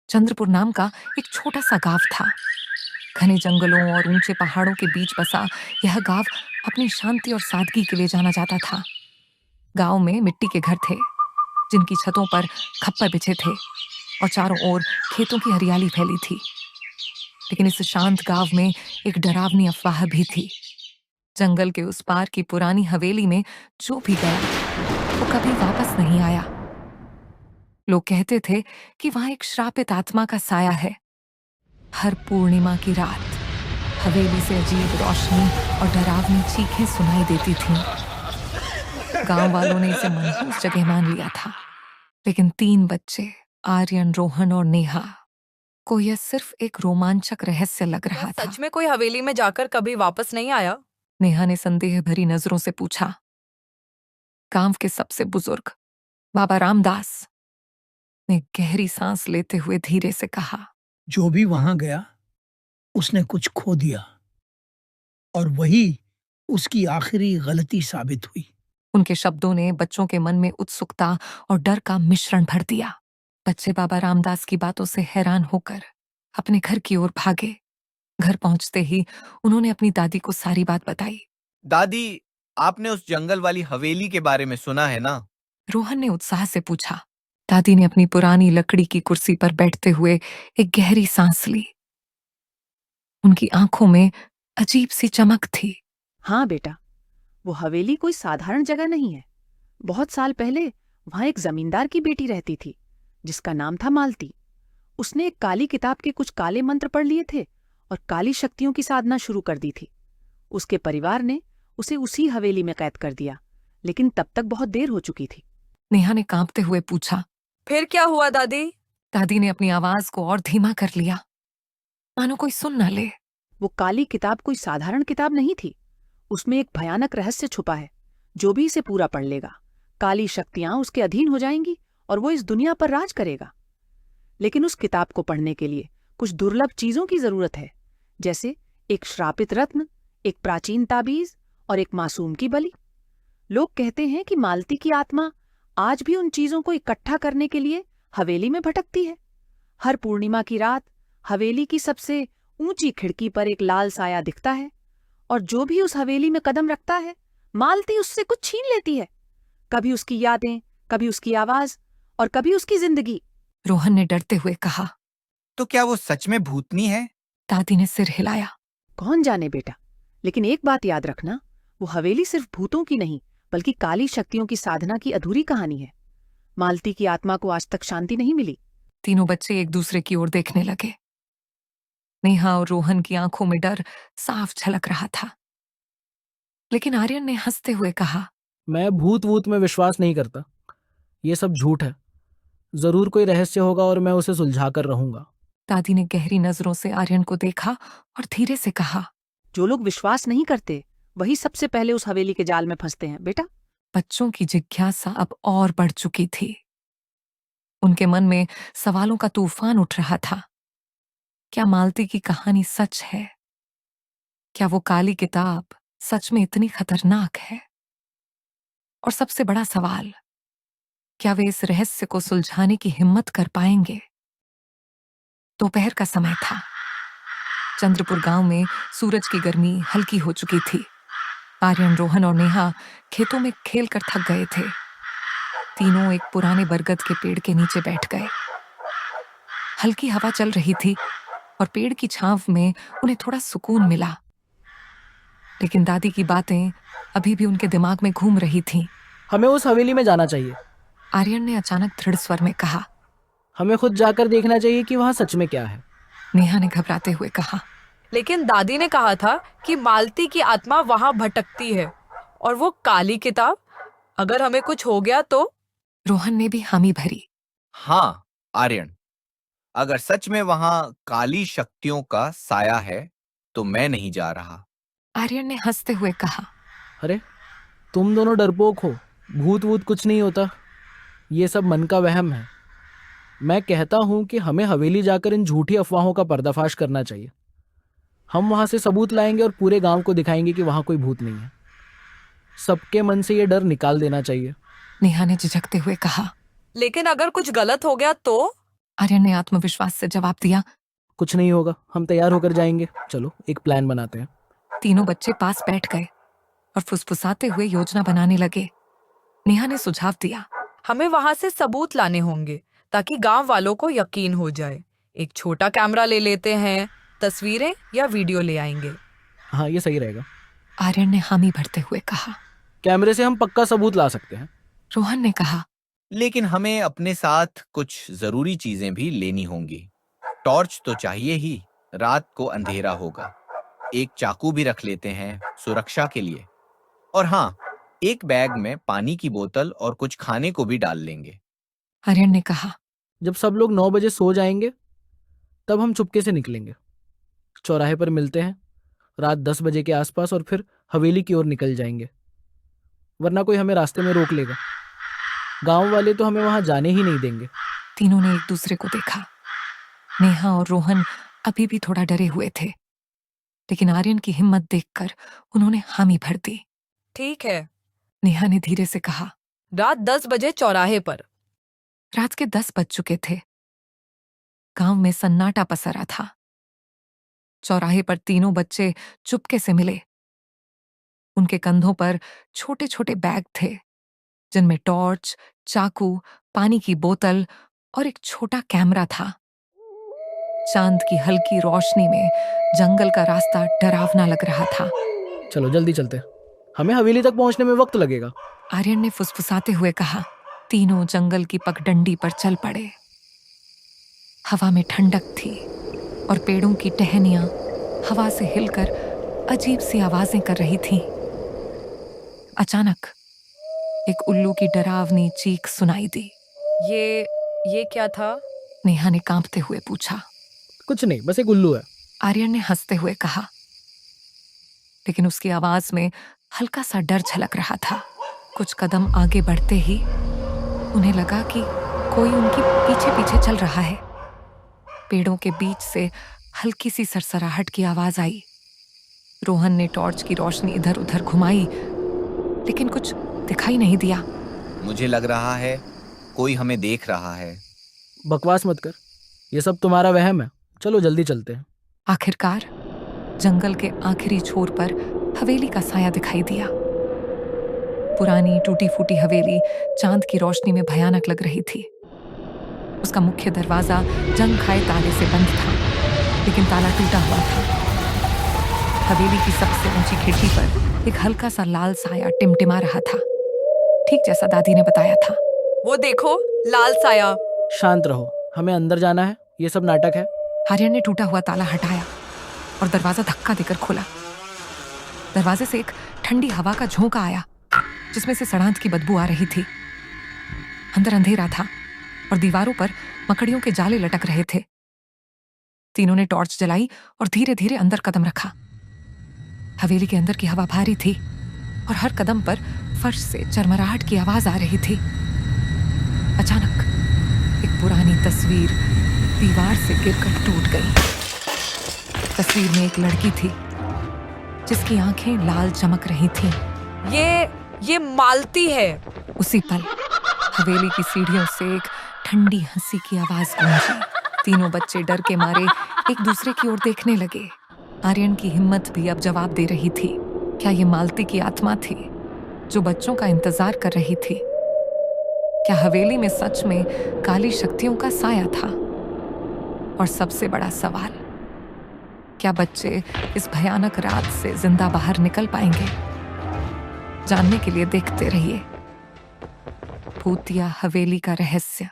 चंद्रपुर नाम का एक छोटा सा गांव था। घने जंगलों और ऊंचे पहाड़ों के बीच बसा यह गांव अपनी शांति और सादगी के लिए जाना जाता था। गांव में मिट्टी के घर थे, जिनकी छतों पर खप्पर बिछे थे और चारों ओर खेतों की हरियाली फैली थी। लेकिन इस शांत गांव में एक डरावनी अफवाह भी थी। जंगल के उस पार की पुरानी हवेली में जो भी गया वो कभी वापस नहीं आया। लोग कहते थे कि वहां एक श्रापित आत्मा का साया है। हर पूर्णिमा की रात हवेली से अजीब रोशनी और डरावनी चीखें सुनाई देती थीं। गांव वालों ने इसे मनहूस जगह मान लिया था, लेकिन 3 बच्चे आर्यन, रोहन और नेहा को यह सिर्फ एक रोमांचक रहस्य लग रहा था। सच में कोई हवेली में जाकर कभी वापस नहीं आया? नेहा ने संदेह भरी नजरों से पूछा। गांव के सबसे बुजुर्ग बाबा रामदास ने गहरी सांस लेते हुए धीरे से कहा, जो भी वहां गया उसने कुछ खो दिया, और वही उसकी आखिरी गलती साबित हुई। उनके शब्दों ने बच्चों के मन में उत्सुकता और डर का मिश्रण भर दिया। बच्चे बाबा रामदास की बातों से हैरान होकर अपने घर की ओर भागे। घर पहुंचते ही उन्होंने अपनी दादी को सारी बात बताई। दादी, आपने उस जंगल वाली हवेली के बारे में सुना है ना? रोहन ने उत्साह से पूछा। दादी ने अपनी पुरानी लकड़ी की कुर्सी पर बैठते हुए एक गहरी सांस ली। उनकी आंखों में अजीब सी चमक थी। हाँ बेटा, वो हवेली कोई साधारण जगह नहीं है। बहुत साल पहले वहां एक जमींदार की बेटी रहती थी, जिसका नाम था मालती। उसने एक काली किताब के कुछ काले मंत्र पढ़ लिए थे और काली शक्तियों की साधना शुरू कर दी थी। उसके परिवार ने उसे उसी हवेली में कैद कर दिया, लेकिन तब तक बहुत देर हो चुकी थी। नेहा ने कांपते हुए पूछा। फिर क्या हुआ दादी? दादी ने अपनी आवाज को और धीमा कर लिया, मानो कोई सुन न ले। वो काली किताब कोई साधारण किताब नहीं थी। उसमें एक भयानक रहस्य छुपा है। जो भी इसे पूरा पढ़ लेगा, काली शक्तियां उसके अधीन हो जाएंगी और वो इस दुनिया पर राज करेगा। लेकिन उस किताब को पढ़ने के लिए कुछ दुर्लभ चीजों की जरूरत है, जैसे एक श्रापित रत्न, एक प्राचीन ताबीज और एक मासूम की बलि। लोग कहते हैं कि मालती की आत्मा आज भी उन चीजों को इकट्ठा करने के लिए हवेली में भटकती है। हर पूर्णिमा की रात हवेली की सबसे ऊंची खिड़की पर एक लाल साया दिखता है, और जो भी उस हवेली में कदम रखता है, मालती उससे कुछ छीन लेती है। कभी उसकी यादें, कभी उसकी आवाज और कभी उसकी जिंदगी। रोहन ने डरते हुए कहा। तो क्या वो सच में भूतनी है? दादी ने सिर हिलाया। कौन जाने बेटा, लेकिन एक बात याद रखना, वो हवेली सिर्फ भूतों की नहीं, बल्कि काली शक्तियों की साधना की अधूरी कहानी है। मालती की आत्मा को आज तक शांति नहीं मिली। तीनों बच्चे एक दूसरे की ओर देखने लगे। नेहा और रोहन की आंखों में डर साफ झलक रहा था। लेकिन आर्यन ने हंसते हुए कहा, मैं भूत वूत में विश्वास नहीं करता। ये सब झूठ है। जरूर कोई रहस्य होगा और मैं उसे सुलझा कर रहूंगा। दादी ने गहरी नजरों से आर्यन को देखा और धीरे से कहा। जो लोग विश्वास नहीं करते, वही सबसे पहले उस हवेली के जाल में फंसते हैं बेटा। बच्चों की जिज्ञासा अब और बढ़ चुकी थी। उनके मन में सवालों का तूफान उठ रहा था। क्या मालती की कहानी सच है? क्या वो काली किताब सच में इतनी खतरनाक है? और सबसे बड़ा सवाल, क्या वे इस रहस्य को सुलझाने की हिम्मत कर पाएंगे? दोपहर का समय था। चंद्रपुर गांव में सूरज की गर्मी हल्की हो चुकी थी। आर्यन, रोहन और नेहा खेतों में खेलकर थक गए थे। तीनों एक पुराने बरगद के पेड़ के नीचे बैठ गए। हल्की हवा चल रही थी और पेड़ की छांव में उन्हें थोड़ा सुकून मिला। लेकिन दादी की बातें अभी भी उनके दिमाग में घूम रही थीं। हमें उस हवेली में जाना चाहिए। आर्यन ने अचानक दृढ़ स्वर में कहा। हमें खुद जाकर देखना चाहिए कि वहां सच में क्या है। नेहा ने घबराते हुए कहा। लेकिन दादी ने कहा था कि मालती की आत्मा वहां भटकती है, और वो काली किताब, अगर हमें कुछ हो गया तो? रोहन ने भी हामी भरी। हाँ आर्यन, अगर सच में वहां काली शक्तियों का साया है तो मैं नहीं जा रहा। आर्यन ने हंसते हुए कहा। अरे, तुम दोनों डरपोक हो। भूत वूत कुछ नहीं होता। ये सब मन का वहम है। मैं कहता हूं कि हमें हवेली जाकर इन झूठी अफवाहों का पर्दाफाश करना चाहिए। हम वहां से सबूत लाएंगे और पूरे गांव को दिखाएंगे कि वहां कोई भूत नहीं है। सबके मन से ये डर निकाल देना चाहिए। नेहा ने झिझकते हुए कहा। लेकिन अगर कुछ गलत हो गया तो? आर्यन ने आत्मविश्वास से जवाब दिया। कुछ नहीं होगा, हम तैयार होकर जाएंगे। चलो एक प्लान बनाते हैं। तीनों बच्चे पास बैठ गए और फुसफुसाते हुए योजना बनाने लगे। नेहा ने सुझाव दिया। हमें वहां से सबूत लाने होंगे ताकि गांव वालों को यकीन हो जाए। एक छोटा कैमरा ले लेते हैं, तस्वीरें या वीडियो ले आएंगे। हाँ, ये सही रहेगा। आर्यन ने हामी भरते हुए कहा। कैमरे से हम पक्का सबूत ला सकते हैं। रोहन ने कहा। लेकिन हमें अपने साथ कुछ जरूरी चीजें भी लेनी होंगी। टॉर्च तो चाहिए ही, रात को अंधेरा होगा। एक चाकू भी रख लेते हैं सुरक्षा के लिए। और हाँ, एक बैग में पानी की बोतल और कुछ खाने को भी डाल लेंगे। आर्यन ने कहा। जब सब लोग 9 बजे सो जाएंगे तब हम चुपके से निकलेंगे। चौराहे पर मिलते हैं रात 10 बजे के आसपास और फिर हवेली की ओर निकल जाएंगे, वरना कोई हमें रास्ते में रोक लेगा। गांव वाले तो हमें वहां जाने ही नहीं देंगे। तीनों ने एक दूसरे को देखा। नेहा और रोहन अभी भी थोड़ा डरे हुए थे, लेकिन आर्यन की हिम्मत देखकर उन्होंने हामी भर दी। ठीक है, नेहा ने धीरे से कहा। रात 10 बजे चौराहे पर। रात के 10 बज चुके थे। गांव में सन्नाटा पसरा था। चौराहे पर तीनों बच्चे चुपके से मिले। उनके कंधों पर छोटे छोटे बैग थे जिनमें टॉर्च, चाकू, पानी की बोतल और एक छोटा कैमरा था। चांद की हल्की रोशनी में जंगल का रास्ता डरावना लग रहा था। चलो जल्दी चलते हैं, हमें हवेली तक पहुंचने में वक्त लगेगा। आर्यन ने फुसफुसाते हुए कहा। तीनों जंगल की पगडंडी पर चल पड़े। हवा में ठंडक थी और पेड़ों की टहनियां हवा से हिलकर अजीब सी आवाजें कर रही थीं। अचानक एक उल्लू की डरावनी चीख सुनाई दी। ये क्या था? नेहा ने कांपते हुए पूछा। कुछ नहीं, बस एक उल्लू है। आर्यन ने हंसते हुए कहा, लेकिन उसकी आवाज में हल्का सा डर झलक रहा था। कुछ कदम आगे बढ़ते ही उन्हें लगा कि कोई उनके पीछे पीछे चल रहा है। पेड़ों के बीच से हल्की सी सरसराहट की आवाज आई। रोहन ने टॉर्च की रोशनी इधर उधर घुमाई, लेकिन कुछ दिखाई नहीं दिया। मुझे लग रहा है कोई हमें देख रहा है। बकवास मत कर, ये सब तुम्हारा वहम है। चलो जल्दी चलते हैं। आखिरकार जंगल के आखिरी छोर पर हवेली का साया दिखाई दिया। पुरानी टूटी फूटी हवेली चांद की रोशनी में भयानक लग रही थी। उसका मुख्य दरवाजा जंग खाए ताले से बंद था, लेकिन ताला टूटा हुआ था। हवेली की सबसे ऊंची खिड़की पर एक हल्का सा लाल साया टिमटिमा रहा था, ठीक जैसा दादी ने बताया था। वो देखो, लाल साया। शांत रहो, हमें अंदर जाना है, ये सब नाटक है। आर्यन ने टूटा हुआ ताला हटाया और दरवाजा धक्का देकर खोला। दरवाजे से एक ठंडी हवा का झोंका आया, जिसमें से सड़ांत की बदबू आ रही थी। अंदर अंधेरा था और दीवारों पर मकड़ियों के जाले लटक रहे थे। तीनों ने टॉर्च जलाई और धीरे धीरे अंदर कदम रखा। हवेली के अंदर की हवा भारी थी और हर कदम पर फर्श से चरमराहट की आवाज आ रही थी। अचानक एक पुरानी तस्वीर दीवार से गिरकर टूट गई। तस्वीर में एक लड़की थी जिसकी आंखें लाल चमक रही थीं। ये मालती है। उसी पल हवेली की सीढ़ियों से एक ठंडी हंसी की आवाज गूंजी। तीनों बच्चे डर के मारे एक दूसरे की ओर देखने लगे। आर्यन की हिम्मत भी अब जवाब दे रही थी। क्या ये मालती की आत्मा थी जो बच्चों का इंतजार कर रही थी? क्या हवेली में सच में काली शक्तियों का साया था? और सबसे बड़ा सवाल, क्या बच्चे इस भयानक रात से जिंदा बाहर निकल पाएंगे? जानने के लिए देखते रहिए भूतिया हवेली का रहस्य।